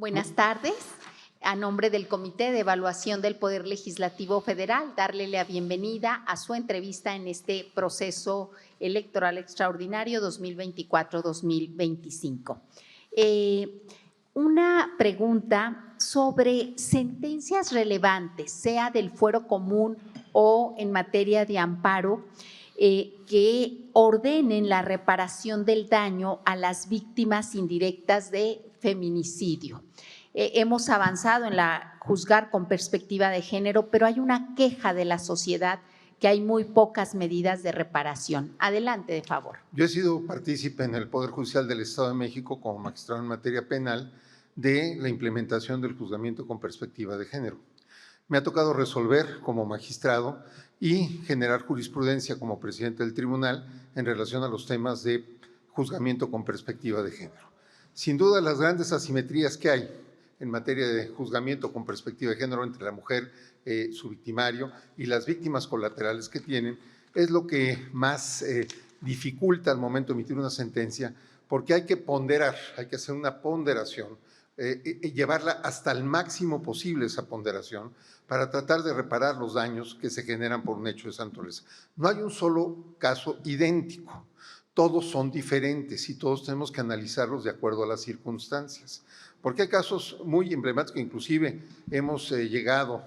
Buenas tardes. A nombre del Comité de Evaluación del Poder Legislativo Federal, darle la bienvenida a su entrevista en este proceso electoral extraordinario 2024-2025. Una pregunta sobre sentencias relevantes, sea del fuero común o en materia de amparo, que ordenen la reparación del daño a las víctimas indirectas de feminicidio. Hemos avanzado en juzgar con perspectiva de género, pero hay una queja de la sociedad que hay muy pocas medidas de reparación. Adelante, de favor. Yo he sido partícipe en el Poder Judicial del Estado de México como magistrado en materia penal de la implementación del juzgamiento con perspectiva de género. Me ha tocado resolver como magistrado y generar jurisprudencia como presidente del tribunal en relación a los temas de juzgamiento con perspectiva de género. Sin duda, las grandes asimetrías que hay en materia de juzgamiento con perspectiva de género entre la mujer, su victimario, y las víctimas colaterales que tienen, es lo que más dificulta al momento de emitir una sentencia, porque hay que ponderar, hay que hacer una ponderación, llevarla hasta el máximo posible esa ponderación para tratar de reparar los daños que se generan por un hecho de esa naturaleza. No hay un solo caso idéntico, todos son diferentes y todos tenemos que analizarlos de acuerdo a las circunstancias. Porque hay casos muy emblemáticos, inclusive hemos llegado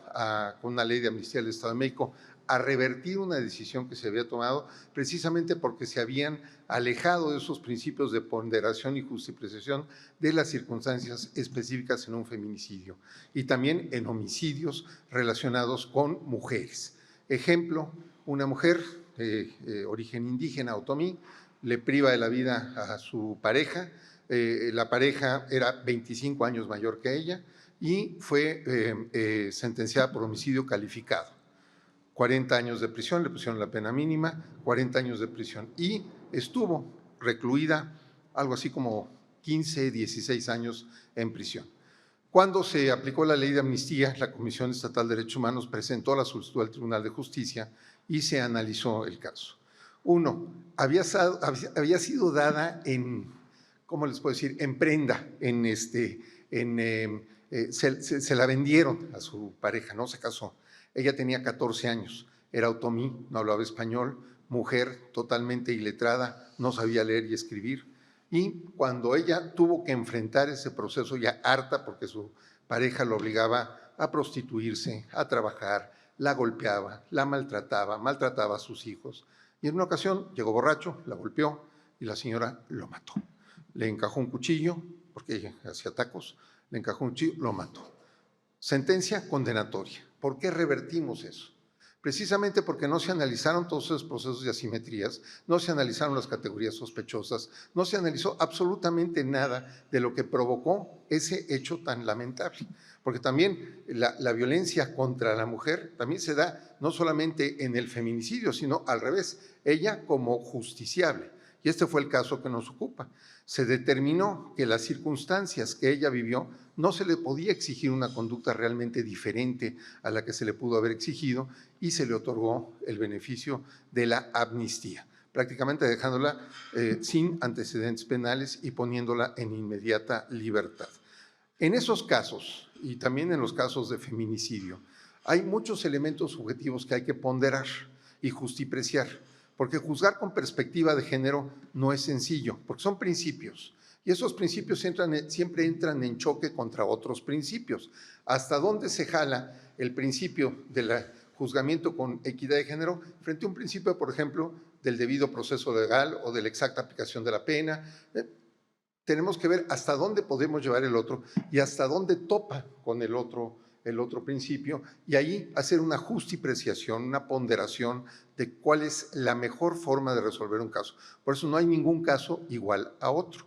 con una ley de amnistía del Estado de México a revertir una decisión que se había tomado precisamente porque se habían alejado de esos principios de ponderación y justipreciación de las circunstancias específicas en un feminicidio y también en homicidios relacionados con mujeres. Ejemplo, una mujer de origen indígena, otomí, le priva de la vida a su pareja. La pareja era 25 años mayor que ella y fue sentenciada por homicidio calificado. 40 años de prisión, le pusieron la pena mínima, 40 años de prisión y estuvo recluida algo así como 15, 16 años en prisión. Cuando se aplicó la ley de amnistía, la Comisión Estatal de Derechos Humanos presentó la solicitud al Tribunal de Justicia y se analizó el caso. Uno, había sido dada en, ¿cómo les puedo decir?, en prenda, se la vendieron a su pareja, no se casó. Ella tenía 14 años, era otomí, no hablaba español, mujer totalmente iletrada, no sabía leer y escribir. Y cuando ella tuvo que enfrentar ese proceso ya harta porque su pareja la obligaba a prostituirse, a trabajar, la golpeaba, la maltrataba, maltrataba a sus hijos. Y en una ocasión llegó borracho, la golpeó y la señora lo mató. Le encajó un cuchillo, porque ella hacía tacos, le encajó un cuchillo, lo mató. Sentencia condenatoria. ¿Por qué revertimos eso? Precisamente porque no se analizaron todos esos procesos de asimetrías, no se analizaron las categorías sospechosas, no se analizó absolutamente nada de lo que provocó ese hecho tan lamentable. Porque también la violencia contra la mujer también se da no solamente en el feminicidio, sino al revés, ella como justiciable. Y este fue el caso que nos ocupa. Se determinó que las circunstancias que ella vivió no se le podía exigir una conducta realmente diferente a la que se le pudo haber exigido y se le otorgó el beneficio de la amnistía, prácticamente dejándola sin antecedentes penales y poniéndola en inmediata libertad. En esos casos, y también en los casos de feminicidio, hay muchos elementos subjetivos que hay que ponderar y justipreciar, porque juzgar con perspectiva de género no es sencillo, porque son principios, y esos principios siempre entran en choque contra otros principios. ¿Hasta dónde se jala el principio del juzgamiento con equidad de género frente a un principio, por ejemplo, del debido proceso legal o de la exacta aplicación de la pena? Tenemos que ver hasta dónde podemos llevar el otro y hasta dónde topa con el otro principio, y ahí hacer una justipreciación, una ponderación de cuál es la mejor forma de resolver un caso. Por eso no hay ningún caso igual a otro.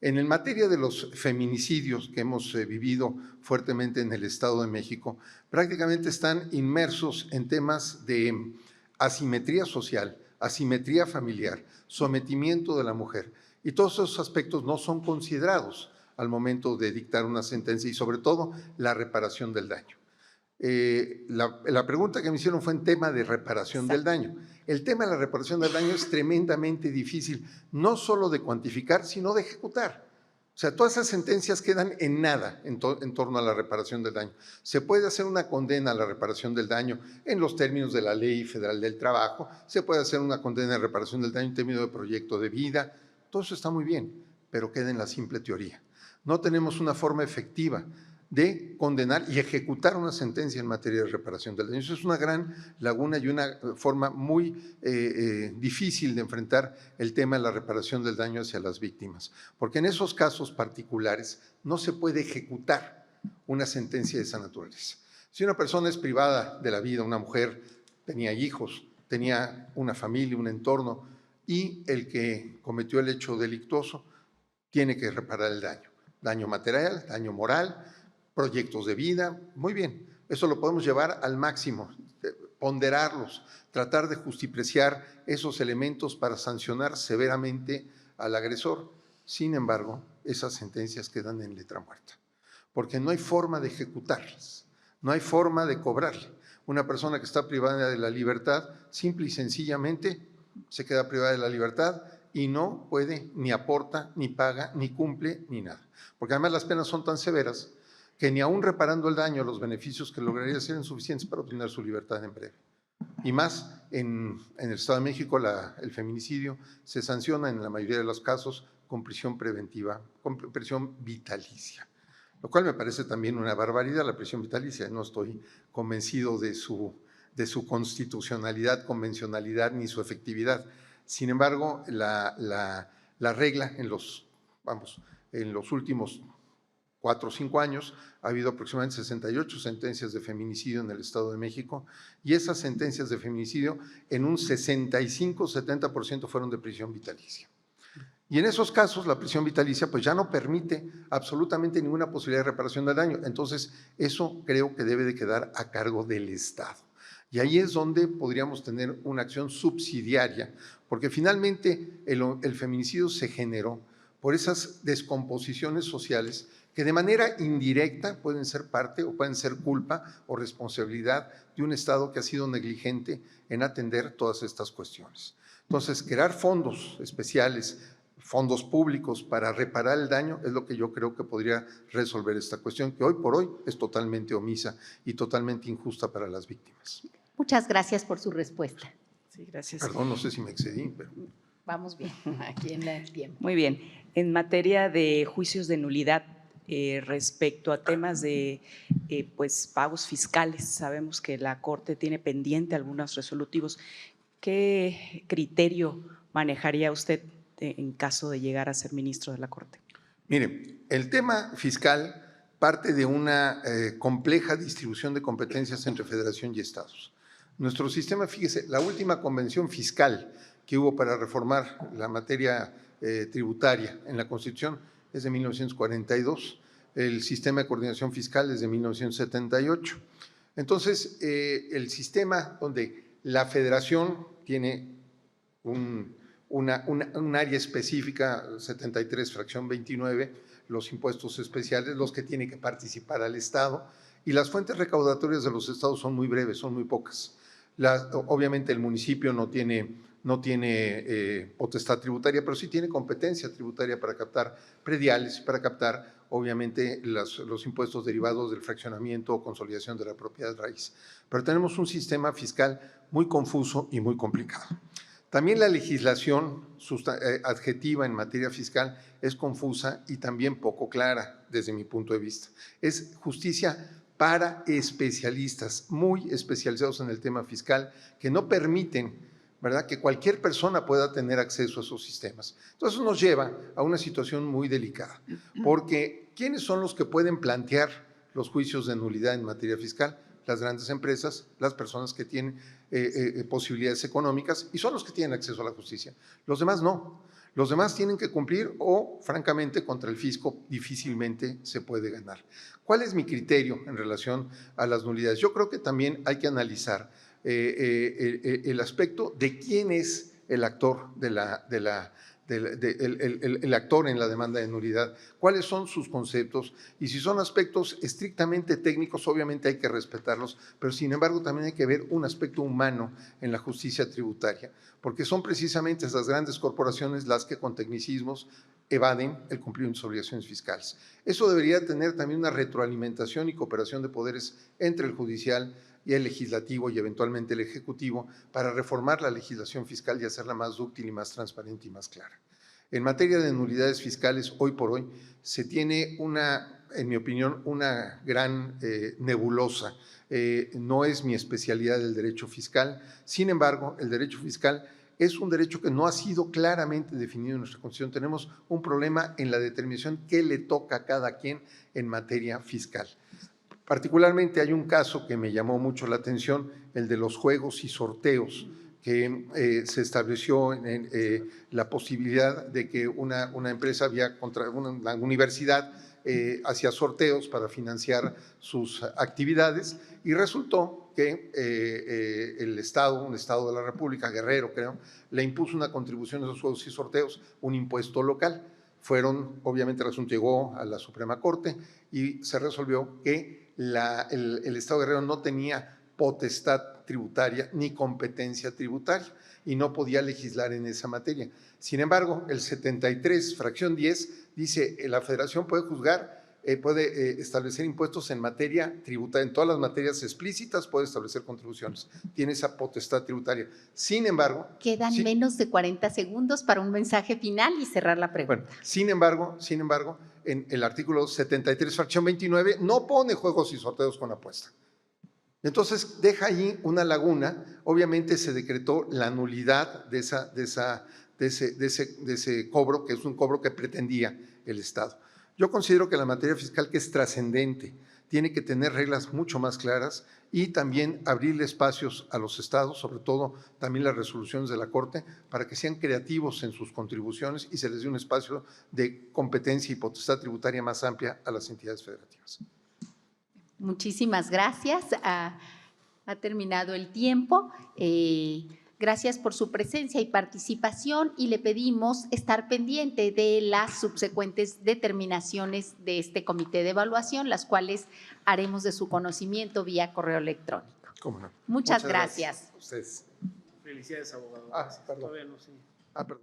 En materia de los feminicidios que hemos vivido fuertemente en el Estado de México, prácticamente están inmersos en temas de asimetría social, asimetría familiar, sometimiento de la mujer, y todos esos aspectos no son considerados al momento de dictar una sentencia y sobre todo la reparación del daño. La pregunta que me hicieron fue en tema de reparación del daño. El tema de la reparación del daño es tremendamente difícil, no solo de cuantificar, sino de ejecutar. O sea, todas esas sentencias quedan en nada en torno a la reparación del daño. Se puede hacer una condena a la reparación del daño en los términos de la Ley Federal del Trabajo, se puede hacer una condena de reparación del daño en términos de proyecto de vida, todo eso está muy bien, pero queda en la simple teoría. No tenemos una forma efectiva de condenar y ejecutar una sentencia en materia de reparación del daño. Eso es una gran laguna y una forma muy difícil de enfrentar el tema de la reparación del daño hacia las víctimas, porque en esos casos particulares no se puede ejecutar una sentencia de esa naturaleza. Si una persona es privada de la vida, una mujer tenía hijos, tenía una familia, un entorno, y el que cometió el hecho delictuoso tiene que reparar el daño. Daño material, daño moral, proyectos de vida, muy bien, eso lo podemos llevar al máximo, ponderarlos, tratar de justipreciar esos elementos para sancionar severamente al agresor. Sin embargo, esas sentencias quedan en letra muerta, porque no hay forma de ejecutarlas, no hay forma de cobrarle. Una persona que está privada de la libertad, simple y sencillamente se queda privada de la libertad y no puede, ni aporta, ni paga, ni cumple, ni nada. Porque además las penas son tan severas que ni aún reparando el daño, los beneficios que lograría serían suficientes para obtener su libertad en breve. Y más, en el Estado de México el feminicidio se sanciona en la mayoría de los casos con prisión preventiva, con prisión vitalicia, lo cual me parece también una barbaridad, la prisión vitalicia. No estoy convencido de su constitucionalidad, convencionalidad ni su efectividad. Sin embargo, la regla en los últimos 4 o 5 años ha habido aproximadamente 68 sentencias de feminicidio en el Estado de México, y esas sentencias de feminicidio en un 65-70% fueron de prisión vitalicia. Y en esos casos la prisión vitalicia pues ya no permite absolutamente ninguna posibilidad de reparación del daño. Entonces eso creo que debe de quedar a cargo del Estado. Y ahí es donde podríamos tener una acción subsidiaria, porque finalmente el feminicidio se generó por esas descomposiciones sociales que de manera indirecta pueden ser parte o pueden ser culpa o responsabilidad de un Estado que ha sido negligente en atender todas estas cuestiones. Entonces, crear fondos especiales, fondos públicos para reparar el daño es lo que yo creo que podría resolver esta cuestión, que hoy por hoy es totalmente omisa y totalmente injusta para las víctimas. Muchas gracias por su respuesta. Sí, gracias. Perdón, no sé si me excedí, pero… Vamos bien, aquí en el tiempo. Muy bien. En materia de juicios de nulidad, respecto a temas de pues, pagos fiscales, sabemos que la Corte tiene pendiente algunos resolutivos. ¿Qué criterio manejaría usted en caso de llegar a ser ministro de la Corte? Mire, el tema fiscal parte de una compleja distribución de competencias entre federación y estados. Nuestro sistema, fíjese, la última convención fiscal que hubo para reformar la materia tributaria en la Constitución es de 1942, el sistema de coordinación fiscal es de 1978. Entonces, el sistema donde la federación tiene un área específica, 73, fracción 29, los impuestos especiales, los que tiene que participar al Estado, y las fuentes recaudatorias de los estados son muy breves, son muy pocas. Obviamente el municipio no tiene potestad tributaria, pero sí tiene competencia tributaria para captar prediales, para captar obviamente los impuestos derivados del fraccionamiento o consolidación de la propiedad raíz. Pero tenemos un sistema fiscal muy confuso y muy complicado. También la legislación adjetiva en materia fiscal es confusa y también poco clara desde mi punto de vista. Es justicia para especialistas, muy especializados en el tema fiscal, que no permiten, ¿verdad?, que cualquier persona pueda tener acceso a esos sistemas. Entonces eso nos lleva a una situación muy delicada, porque ¿quiénes son los que pueden plantear los juicios de nulidad en materia fiscal? Las grandes empresas, las personas que tienen posibilidades económicas y son los que tienen acceso a la justicia. Los demás no. Los demás tienen que cumplir o, francamente, contra el fisco difícilmente se puede ganar. ¿Cuál es mi criterio en relación a las nulidades? Yo creo que también hay que analizar el aspecto de quién es el actor el actor en la demanda de nulidad, cuáles son sus conceptos, y si son aspectos estrictamente técnicos, obviamente hay que respetarlos, pero sin embargo también hay que ver un aspecto humano en la justicia tributaria, porque son precisamente esas grandes corporaciones las que con tecnicismos evaden el cumplimiento de sus obligaciones fiscales. Eso debería tener también una retroalimentación y cooperación de poderes entre el judicial y el legislativo y eventualmente el ejecutivo para reformar la legislación fiscal y hacerla más dúctil y más transparente y más clara. En materia de nulidades fiscales, hoy por hoy se tiene en mi opinión, una gran nebulosa. No es mi especialidad el derecho fiscal. Sin embargo, el derecho fiscal es un derecho que no ha sido claramente definido en nuestra Constitución. Tenemos un problema en la determinación qué le toca a cada quien en materia fiscal. Particularmente hay un caso que me llamó mucho la atención, el de los juegos y sorteos, que se estableció la posibilidad de que una empresa una universidad hacía sorteos para financiar sus actividades y resultó que un estado de la República, Guerrero creo, le impuso una contribución a esos juegos y sorteos, un impuesto local. Obviamente el asunto llegó a la Suprema Corte y se resolvió que el Estado de Guerrero no tenía potestad tributaria ni competencia tributaria y no podía legislar en esa materia. Sin embargo, el 73, fracción 10, dice que la Federación puede puede establecer impuestos en materia tributaria, en todas las materias explícitas puede establecer contribuciones, tiene esa potestad tributaria. Sin embargo… Quedan menos de 40 segundos para un mensaje final y cerrar la pregunta. Bueno, sin embargo, en el artículo 73, fracción 29, no pone juegos y sorteos con apuesta. Entonces, deja allí una laguna. Obviamente se decretó la nulidad de ese cobro, que es un cobro que pretendía el Estado. Yo considero que la materia fiscal, que es trascendente, tiene que tener reglas mucho más claras y también abrirle espacios a los estados, sobre todo también las resoluciones de la Corte, para que sean creativos en sus contribuciones y se les dé un espacio de competencia y potestad tributaria más amplia a las entidades federativas. Muchísimas gracias. Ha terminado el tiempo. Gracias por su presencia y participación y le pedimos estar pendiente de las subsecuentes determinaciones de este comité de evaluación, las cuales haremos de su conocimiento vía correo electrónico. ¿Cómo no? Muchas gracias. A ustedes. Felicidades, abogado. Perdón. Todavía no, sí. Perdón.